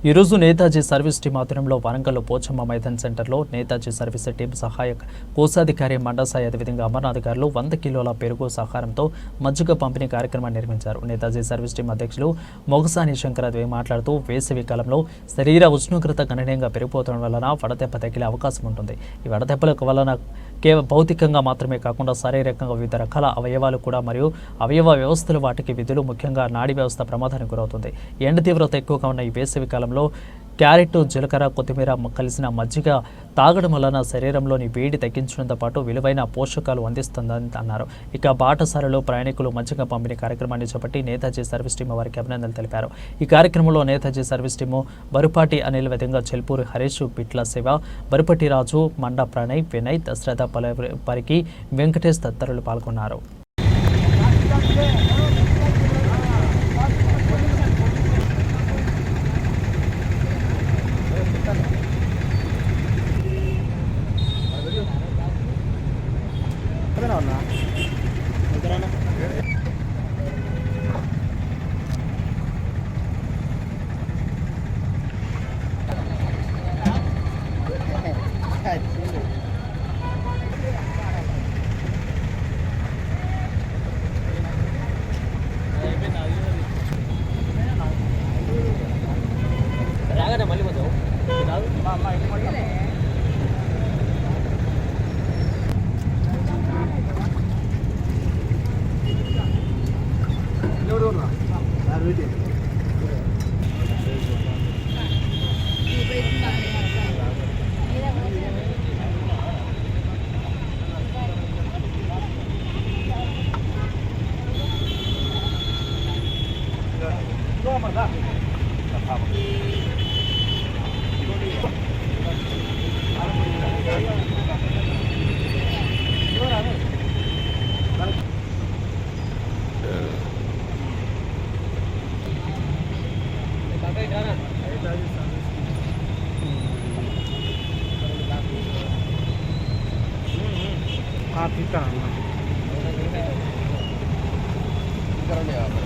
ఈరోజు Netaji service team ఆధ్వర్యంలో వరంగల్ పోచమ్మ మైదాన్ సెంటర్లో నేతాజీ సర్వీస్ టీం సహాయక కోశాధికారి మండసాయి అదేవిధంగా అమర్నాథ్ గారు 100 కిలోల పెరుగు సహారంతో మజ్జిగ పంపిణీ కార్యక్రమాన్ని నిర్వహించారు. నేతాజీ సర్వీస్ టీం అధ్యక్షులు మొగసాని శంకరద్వై మాట్లాడుతూ వేసవి కాలంలో శరీర ఉష్ణోగ్రత గణనీయంగా పెరిగిపోవడం వలన వడదెబ్బ తగిలే అవకాశం ఉంటుంది. ఈ వడదెబ్బల వలన కేవలం భౌతికంగా మాత్రమే కాకుండా శారీరకంగా వివిధ రకాల అవయవాలు కూడా మరియు అవయవ వ్యవస్థలు వాటికి విధులు ముఖ్యంగా నాడీ వ్యవస్థ ప్రమాదానికి గురవుతుంది. ఎండ తీవ్రత ఎక్కువగా ఉన్న ఈ వేసవి కాలంలో క్యారెట్, జీలకర్ర, కొత్తిమీర కలిసిన మజ్జిగ తాగడం వలన శరీరంలోని వేడి తగ్గించడంతో పాటు విలువైన పోషకాలు అందిస్తుందని అన్నారు. ఇక బాటసారిలో ప్రయాణికులు మజ్జిగ పంపిణీ కార్యక్రమాన్ని చేపట్టి నేతాజీ సర్వీస్ టీం వారికి అభినందనలు తెలిపారు. ఈ కార్యక్రమంలో నేతాజీ సర్వీస్ టీము బరుపాటి అనిల్ విధంగా చెల్పూరి హరీష్, పిట్ల శివ, బరుపటి రాజు, మండ ప్రణయ్, వినయ్, దశరథ పరికి, వెంకటేష్ తదితరులు పాల్గొన్నారు. ठीक है